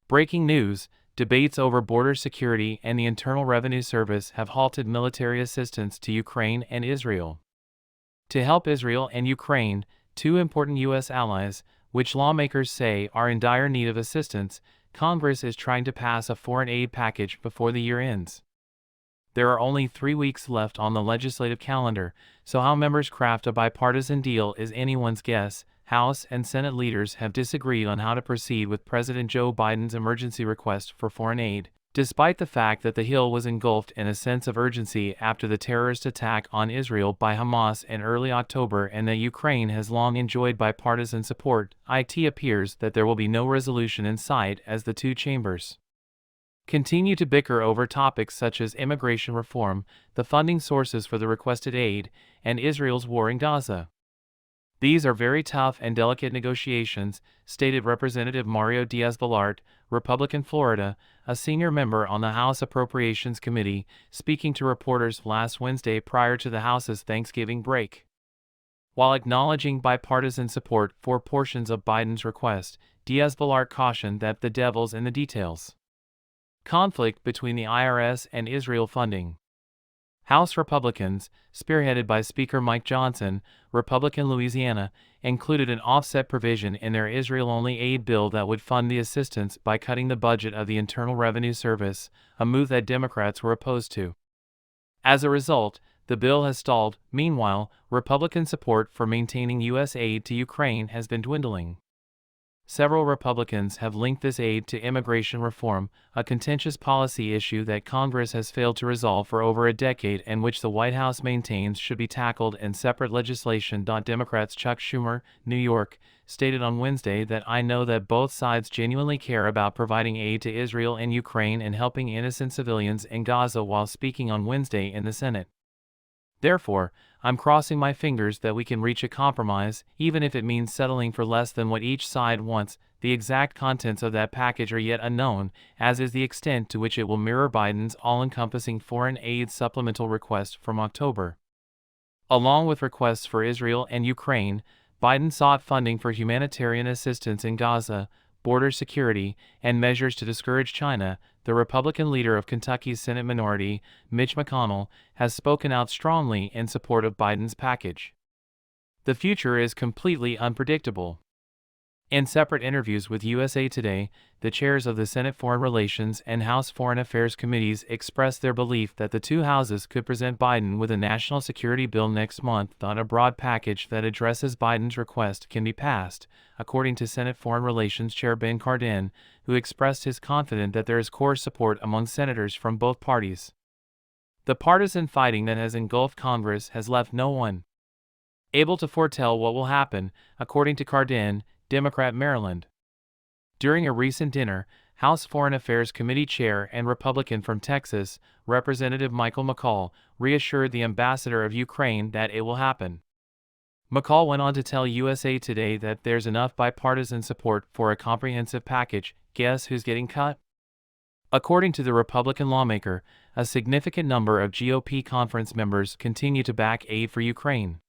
Breaking news: debates over border security and the Internal Revenue Service have halted military assistance to Ukraine and Israel. To help Israel and Ukraine, two important U.S. allies, which lawmakers say are in dire need of assistance, Congress is trying to pass a foreign aid package before the year ends. There are only 3 weeks left on the legislative calendar, so how members craft a bipartisan deal is anyone's guess. House and Senate leaders have disagreed on how to proceed with President Joe Biden's emergency request for foreign aid, despite the fact that the Hill was engulfed in a sense of urgency after the terrorist attack on Israel by Hamas in early October and that Ukraine has long enjoyed bipartisan support. It appears that there will be no resolution in sight as the two chambers continue to bicker over topics such as immigration reform, the funding sources for the requested aid, and Israel's war in Gaza. These are very tough and delicate negotiations, stated Representative Mario Diaz-Balart, Republican Florida, a senior member on the House Appropriations Committee, speaking to reporters last Wednesday prior to the House's Thanksgiving break. While acknowledging bipartisan support for portions of Biden's request, Diaz-Balart cautioned that the devil's in the details. Conflict between the IRS and Israel funding. House Republicans, spearheaded by Speaker Mike Johnson, Republican Louisiana, included an offset provision in their Israel-only aid bill that would fund the assistance by cutting the budget of the Internal Revenue Service, a move that Democrats were opposed to. As a result, the bill has stalled. Meanwhile, Republican support for maintaining U.S. aid to Ukraine has been dwindling. Several Republicans have linked this aid to immigration reform, a contentious policy issue that Congress has failed to resolve for over a decade and which the White House maintains should be tackled in separate legislation. Democrats Chuck Schumer, New York, stated on Wednesday that "I know that both sides genuinely care about providing aid to Israel and Ukraine and helping innocent civilians in Gaza," while speaking on Wednesday in the Senate. "Therefore, I'm crossing my fingers that we can reach a compromise, even if it means settling for less than what each side wants." The exact contents of that package are yet unknown, as is the extent to which it will mirror Biden's all-encompassing foreign aid supplemental request from October. Along with requests for Israel and Ukraine, Biden sought funding for humanitarian assistance in Gaza, border security, and measures to discourage China. The Republican leader of Kentucky's Senate minority, Mitch McConnell, has spoken out strongly in support of Biden's package. "The future is completely unpredictable." In separate interviews with USA Today, the chairs of the Senate Foreign Relations and House Foreign Affairs Committees expressed their belief that the two houses could present Biden with a national security bill next month. A broad package that addresses Biden's request can be passed, according to Senate Foreign Relations Chair Ben Cardin, who expressed his confidence that there is core support among senators from both parties. The partisan fighting that has engulfed Congress has left no one able to foretell what will happen, according to Cardin, Democrat Maryland. During a recent dinner, House Foreign Affairs Committee Chair and Republican from Texas, Representative Michael McCaul, reassured the ambassador of Ukraine that it will happen. McCaul went on to tell USA Today that there's enough bipartisan support for a comprehensive package. Guess who's getting cut? According to the Republican lawmaker, a significant number of GOP conference members continue to back aid for Ukraine.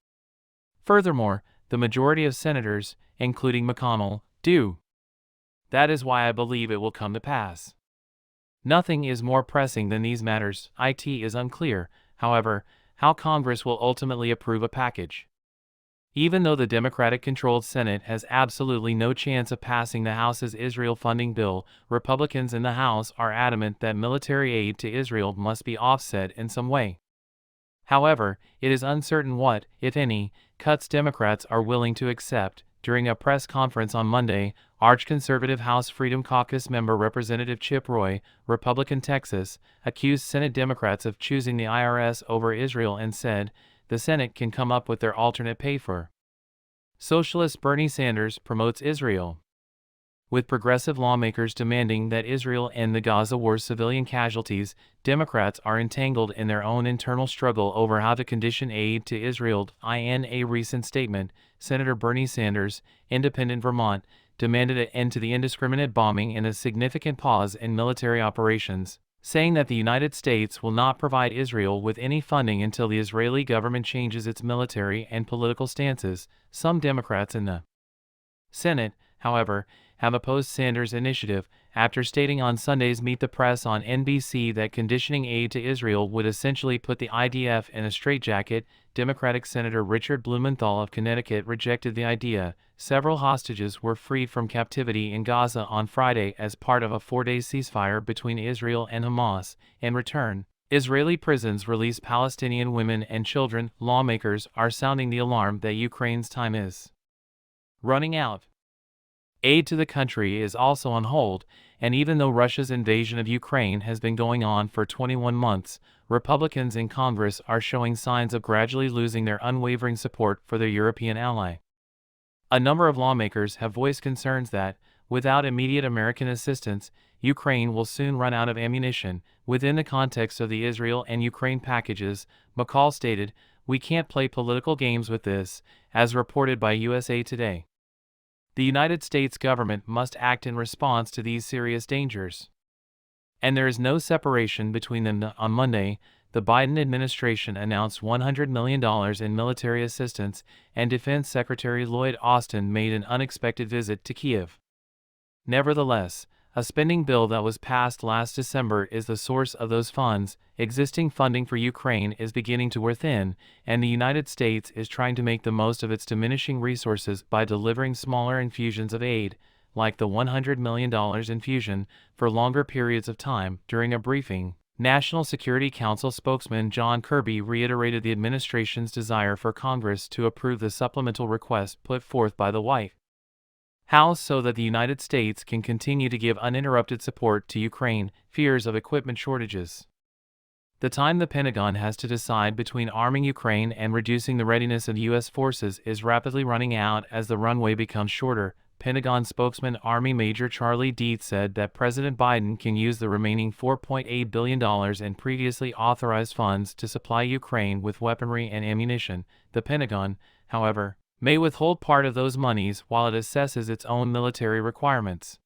Furthermore, the majority of senators, including McConnell, do. That is why I believe it will come to pass. Nothing is more pressing than these matters. It is unclear, however, how Congress will ultimately approve a package. Even though the Democratic-controlled Senate has absolutely no chance of passing the House's Israel funding bill, Republicans in the House are adamant that military aid to Israel must be offset in some way. However, it is uncertain what, if any, cuts Democrats are willing to accept. During a press conference on Monday, Arch-conservative House Freedom Caucus member Representative Chip Roy, Republican Texas, accused Senate Democrats of choosing the IRS over Israel and said, "The Senate can come up with their alternate pay for." Socialist Bernie Sanders promotes Israel. With progressive lawmakers demanding that Israel end the Gaza war's civilian casualties, Democrats are entangled in their own internal struggle over how to condition aid to Israel. In a recent statement, Senator Bernie Sanders, Independent Vermont, demanded an end to the indiscriminate bombing and a significant pause in military operations, saying that the United States will not provide Israel with any funding until the Israeli government changes its military and political stances. Some Democrats in the Senate, however, have opposed Sanders' initiative, after stating on Sunday's Meet the Press on NBC that conditioning aid to Israel would essentially put the IDF in a straitjacket. Democratic Senator Richard Blumenthal of Connecticut rejected the idea. Several hostages were freed from captivity in Gaza on Friday as part of a 4-day ceasefire between Israel and Hamas. In return, Israeli prisons release Palestinian women and children. Lawmakers are sounding the alarm that Ukraine's time is running out. Aid to the country is also on hold, and even though Russia's invasion of Ukraine has been going on for 21 months, Republicans in Congress are showing signs of gradually losing their unwavering support for their European ally. A number of lawmakers have voiced concerns that, without immediate American assistance, Ukraine will soon run out of ammunition. Within the context of the Israel and Ukraine packages, McCall stated, "We can't play political games with this," as reported by USA Today. The United States government must act in response to these serious dangers, and there is no separation between them. On Monday, the Biden administration announced $100 million in military assistance, and Defense Secretary Lloyd Austin made an unexpected visit to Kyiv. Nevertheless, a spending bill that was passed last December is the source of those funds. Existing funding for Ukraine is beginning to wear thin, and the United States is trying to make the most of its diminishing resources by delivering smaller infusions of aid, like the $100 million infusion, for longer periods of time. During a briefing, National Security Council spokesman John Kirby reiterated the administration's desire for Congress to approve the supplemental request put forth by the White House so that the United States can continue to give uninterrupted support to Ukraine. Fears of equipment shortages. The time the Pentagon has to decide between arming Ukraine and reducing the readiness of U.S. forces is rapidly running out as the runway becomes shorter. Pentagon spokesman Army Major Charlie Dietz said that President Biden can use the remaining $4.8 billion in previously authorized funds to supply Ukraine with weaponry and ammunition. The Pentagon, however, may withhold part of those monies while it assesses its own military requirements.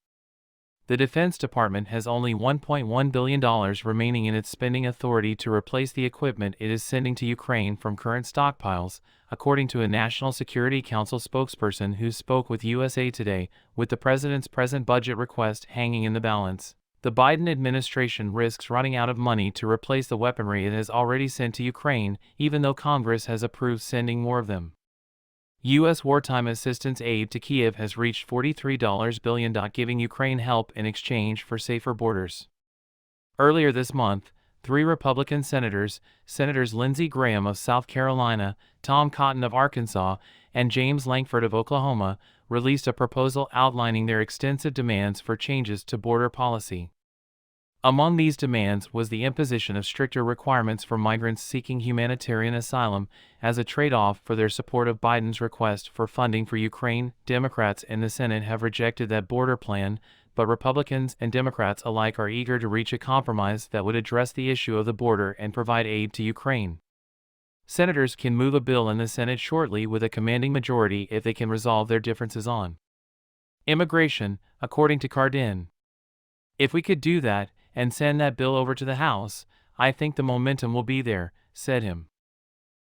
The Defense Department has only $1.1 billion remaining in its spending authority to replace the equipment it is sending to Ukraine from current stockpiles, according to a National Security Council spokesperson who spoke with USA Today. With the president's present budget request hanging in the balance, the Biden administration risks running out of money to replace the weaponry it has already sent to Ukraine, even though Congress has approved sending more of them. U.S. wartime assistance aid to Kyiv has reached $43 billion, giving Ukraine help in exchange for safer borders. Earlier this month, 3 Republican senators, Senators Lindsey Graham of South Carolina, Tom Cotton of Arkansas, and James Lankford of Oklahoma, released a proposal outlining their extensive demands for changes to border policy. Among these demands was the imposition of stricter requirements for migrants seeking humanitarian asylum as a trade-off for their support of Biden's request for funding for Ukraine. Democrats in the Senate have rejected that border plan, but Republicans and Democrats alike are eager to reach a compromise that would address the issue of the border and provide aid to Ukraine. Senators can move a bill in the Senate shortly with a commanding majority if they can resolve their differences on immigration, according to Cardin. "If we could do that, and send that bill over to the House, I think the momentum will be there," said him.